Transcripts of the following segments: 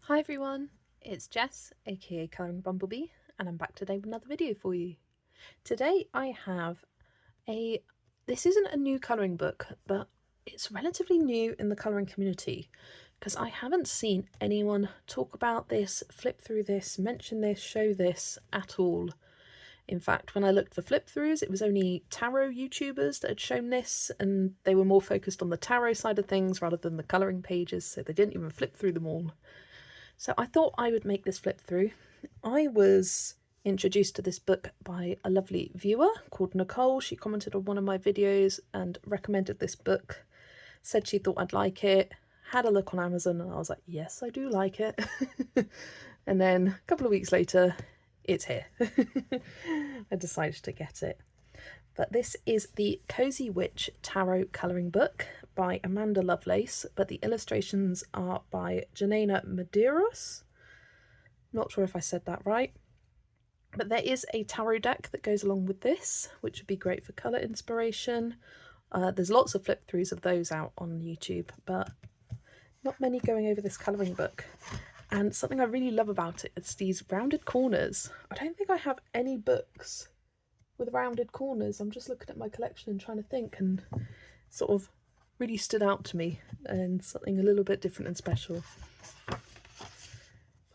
Hi everyone, it's Jess, aka Colouring Bumblebee, and I'm back today with another video for you. Today I have this isn't a new colouring book, but it's relatively new in the colouring community because I haven't seen anyone talk about this, flip through this, mention this, show this at all. In fact, when I looked for flip throughs, it was only tarot YouTubers that had shown this, and they were more focused on the tarot side of things rather than the colouring pages, so they didn't even flip through them all. So I thought I would make this flip through. I was introduced to this book by a lovely viewer called Nicole. She commented on one of my videos and recommended this book, said she thought I'd like it, had a look on Amazon, and I was like, yes, I do like it. And then a couple of weeks later, it's here. I decided to get it. But this is the Cozy Witch Tarot Colouring Book by Amanda Lovelace, but the illustrations are by Janina Medeiros. Not sure if I said that right. But there is a tarot deck that goes along with this, which would be great for colour inspiration. There's lots of flip throughs of those out on YouTube, but not many going over this colouring book. And something I really love about it is these rounded corners. I don't think I have any books with rounded corners. I'm just looking at my collection and trying to think, and sort of really stood out to me and something a little bit different and special.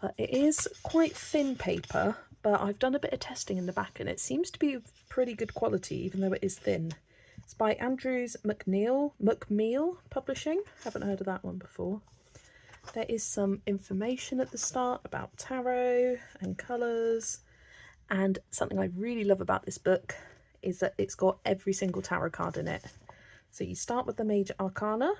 But it is quite thin paper, but I've done a bit of testing in the back and it seems to be of pretty good quality even though it is thin. It's by Andrews McMeel Publishing. Haven't heard of that one before. There is some information at the start about tarot and colours, and something I really love about this book is that it's got every single tarot card in it. So you start with the major arcana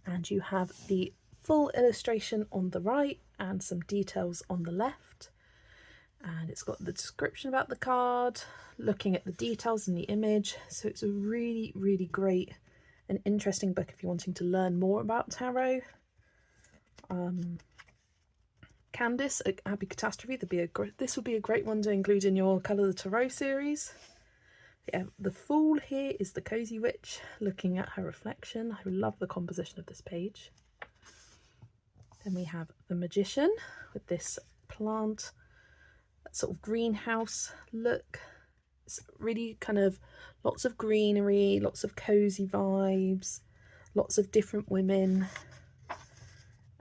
and you have the full illustration on the right and some details on the left. And it's got the description about the card, looking at the details in the image. So it's a really, really great and interesting book if you're wanting to learn more about tarot. Candice at Happy Catastrophe, this would be a great one to include in your Colour the Tarot series. Yeah, the Fool here is the Cozy Witch looking at her reflection. I love the composition of this page. Then we have the Magician with this plant, that sort of greenhouse look. It's really kind of lots of greenery, lots of cozy vibes, lots of different women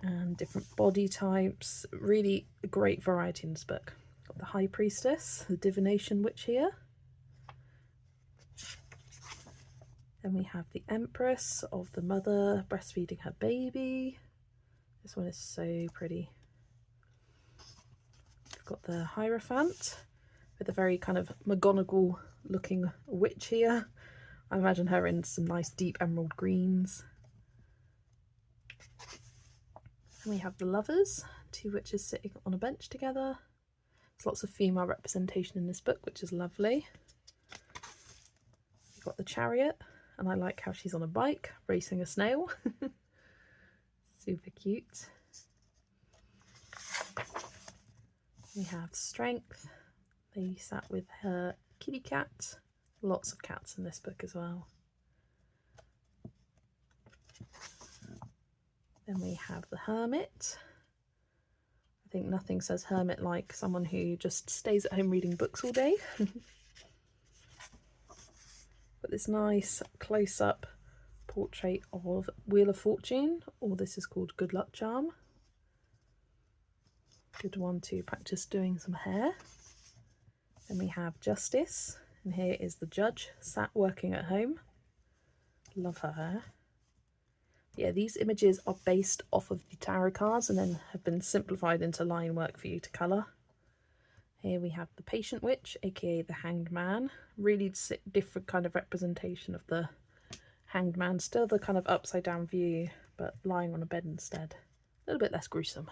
and different body types. Really a great variety in this book. Got the High Priestess, the Divination Witch here. Then we have the Empress of the mother breastfeeding her baby. This one is so pretty. We've got the Hierophant with a very kind of McGonagall looking witch here. I imagine her in some nice deep emerald greens. And we have the Lovers, two witches sitting on a bench together. There's lots of female representation in this book, which is lovely. We've got the Chariot, and I like how she's on a bike racing a snail. Super cute. We have Strength. They sat with her kitty cat. Lots of cats in this book as well. Then we have the Hermit. I think nothing says hermit like someone who just stays at home reading books all day. But this nice close-up portrait of Wheel of Fortune, or this is called Good Luck Charm. Good one to practice doing some hair. Then we have Justice, and here is the judge sat working at home. Love her hair. Yeah, these images are based off of the tarot cards and then have been simplified into line work for you to colour. Here we have the Patient Witch, aka the Hanged Man. Really different kind of representation of the Hanged Man. Still the kind of upside down view, but lying on a bed instead. A little bit less gruesome.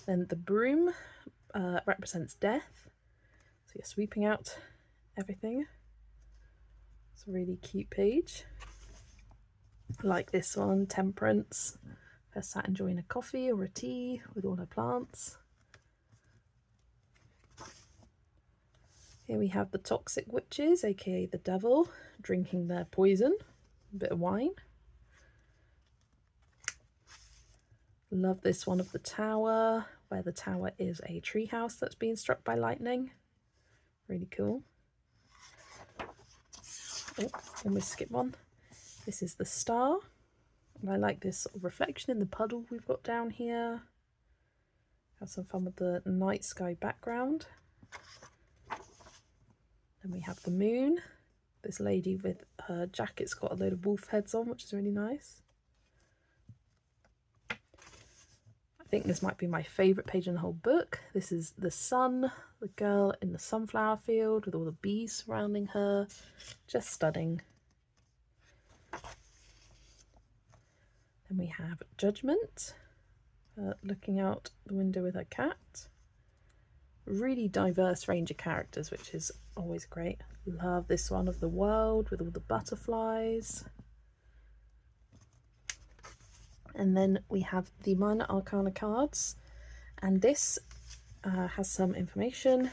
Then the Broom represents death. So you're sweeping out everything. It's a really cute page. Like this one, Temperance. Her sat enjoying a coffee or a tea with all her plants. Here we have the toxic witches, aka the devil, drinking their poison, a bit of wine. Love this one of the tower, where the tower is a treehouse that's being struck by lightning. Really cool. Oh, almost skipped one. This is the star. And I like this sort of reflection in the puddle we've got down here. Have some fun with the night sky background. Then we have the moon. This lady with her jacket's got a load of wolf heads on, which is really nice. I think this might be my favourite page in the whole book. This is the sun, the girl in the sunflower field with all the bees surrounding her. Just stunning. Then we have Judgment, looking out the window with her cat. Really diverse range of characters, which is always great. Love this one of the world with all the butterflies. And then we have the Minor Arcana cards, and this has some information,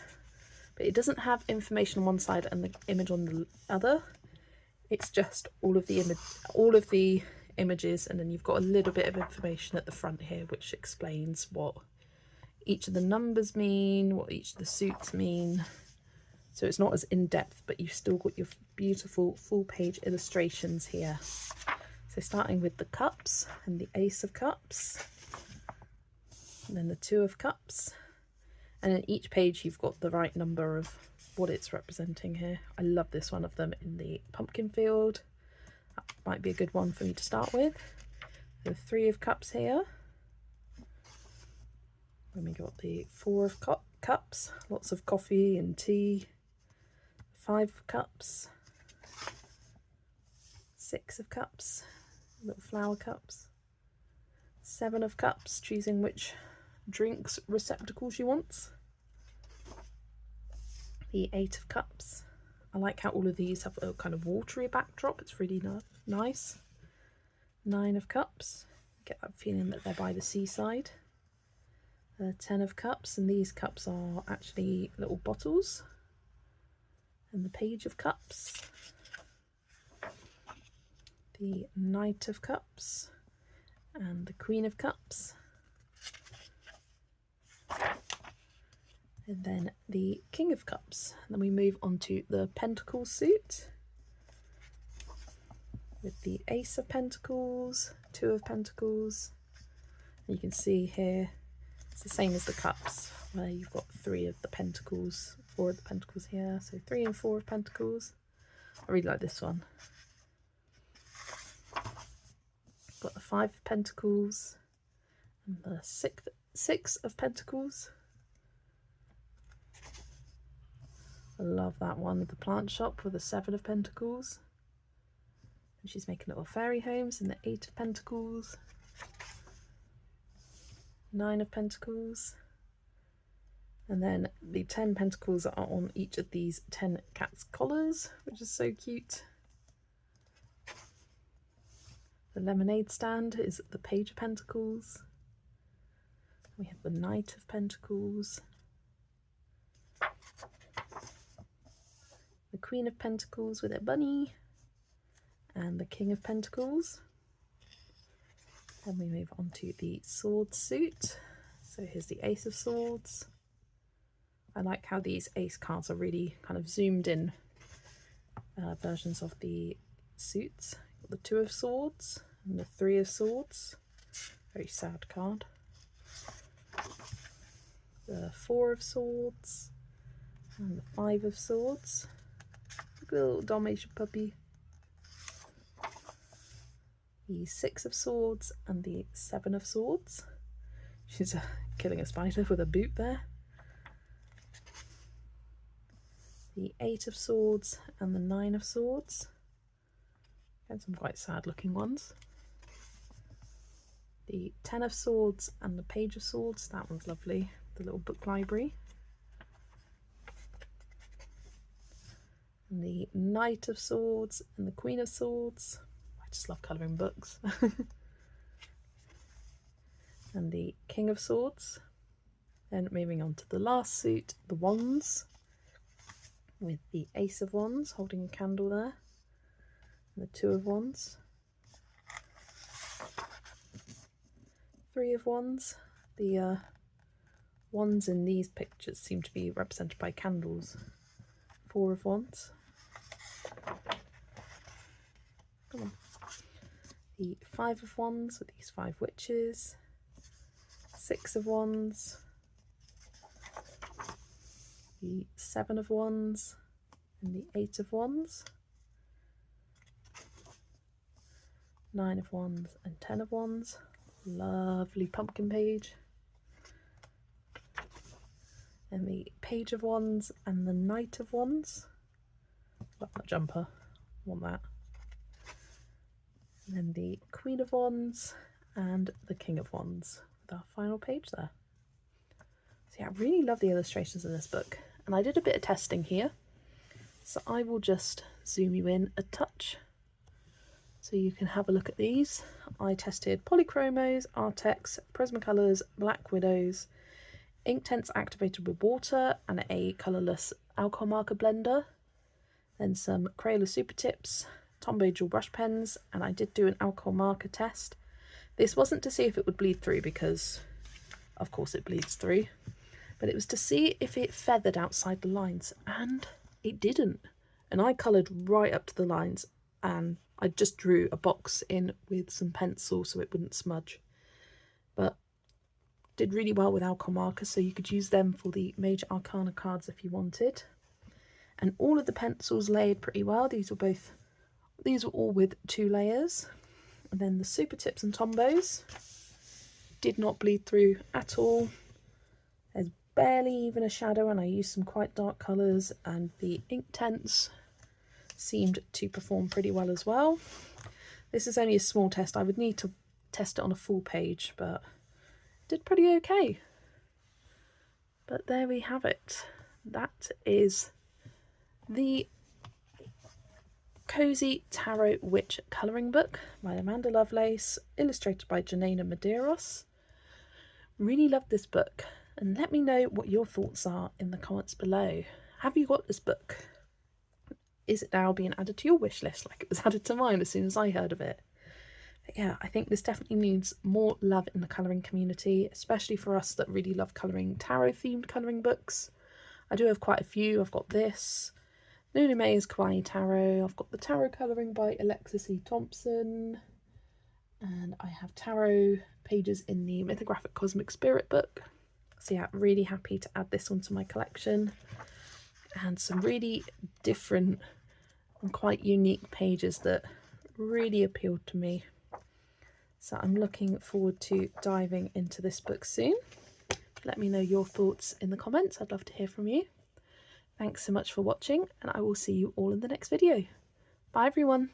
but it doesn't have information on one side and the image on the other. It's just all of the images, and then you've got a little bit of information at the front here which explains what each of the numbers mean, what each of the suits mean. So it's not as in-depth, but you've still got your beautiful full page illustrations here. So starting with the cups and the Ace of Cups, and then the Two of Cups, and in each page you've got the right number of what it's representing here. I love this one of them in the pumpkin field. That might be a good one for me to start with. The Three of Cups here. Then we got the Four of Cups, lots of coffee and tea. Five of Cups. Six of Cups, little flower cups. Seven of Cups, choosing which drinks receptacle she wants. The Eight of Cups. I like how all of these have a kind of watery backdrop. It's really nice. Nine of Cups. Get that feeling that they're by the seaside. Ten of Cups, and these cups are actually little bottles. And the Page of Cups. The Knight of Cups. And the Queen of Cups. And then the King of Cups. And then we move on to the Pentacles suit with the Ace of Pentacles, Two of Pentacles. And you can see here it's the same as the cups, where you've got three of the pentacles, four of the pentacles here, so 3 and 4 of pentacles. I really like this one. Got the 5 of pentacles and the six of pentacles. I love that one with the plant shop with the 7 of pentacles. And she's making little fairy homes in the 8 of pentacles. 9 of pentacles. And then the 10 pentacles are on each of these 10 cats' collars, which is so cute. The lemonade stand is the Page of Pentacles. We have the Knight of Pentacles. The Queen of Pentacles with a bunny. And the King of Pentacles. Then we move on to the sword suit. So here's the Ace of Swords. I like how these ace cards are really kind of zoomed in versions of the suits. Got the Two of Swords and the Three of Swords. Very sad card. The Four of Swords and the 5 of Swords. Look at the little Dalmatian puppy. The 6 of Swords and the 7 of Swords. She's killing a spider with a boot there. The 8 of Swords and the 9 of Swords. And some quite sad looking ones. The 10 of Swords and the Page of Swords. That one's lovely. The little book library. And the Knight of Swords and the Queen of Swords. I just love colouring books. And the King of Swords. Then moving on to the last suit, the Wands. with the Ace of Wands holding a candle there, and the Two of Wands, Three of Wands. The wands in these pictures seem to be represented by candles. Four of Wands. Come on. The Five of Wands with these 5 witches. Six of Wands. The Seven of Wands and the Eight of Wands. Nine of Wands and 10 of Wands. Lovely pumpkin page. And the Page of Wands and the Knight of Wands. Love that jumper, want that. And then the Queen of Wands and the King of Wands with our final page there. So yeah, I really love the illustrations in this book, and I did a bit of testing here, so I will just zoom you in a touch so you can have a look at these. I tested Polychromos, Artex, Prismacolors, Black Widows, Inktense activated with water, and a colourless alcohol marker blender, then some Crayola Super Tips, Tombow dual brush pens, and I did do an alcohol marker test. This wasn't to see if it would bleed through, because of course it bleeds through, but it was to see if it feathered outside the lines, and it didn't. And I coloured right up to the lines, and I just drew a box in with some pencil so it wouldn't smudge. But did really well with alcohol markers, so you could use them for the Major Arcana cards if you wanted. And all of the pencils layered pretty well. These were all with 2 layers. And then the Super Tips and Tombows did not bleed through at all. There's barely even a shadow, and I used some quite dark colours, and the Inktense seemed to perform pretty well as well. This is only a small test. I would need to test it on a full page, but it did pretty okay. But there we have it. That is the Cozy Tarot Witch colouring book by Amanda Lovelace, illustrated by Janina Medeiros. Really loved this book, and let me know what your thoughts are in the comments below. Have you got this book? Is it now being added to your wish list like it was added to mine as soon as I heard of it? But yeah, I think this definitely needs more love in the colouring community, especially for us that really love colouring tarot themed colouring books. I do have quite a few. I've got this, Luna May's Kawaii Tarot, I've got the Tarot Colouring by Alexis E. Thompson, and I have tarot pages in the Mythographic Cosmic Spirit book. So yeah, really happy to add this one to my collection, and some really different and quite unique pages that really appealed to me. So I'm looking forward to diving into this book soon. Let me know your thoughts in the comments. I'd love to hear from you. Thanks so much for watching, and I will see you all in the next video. Bye everyone.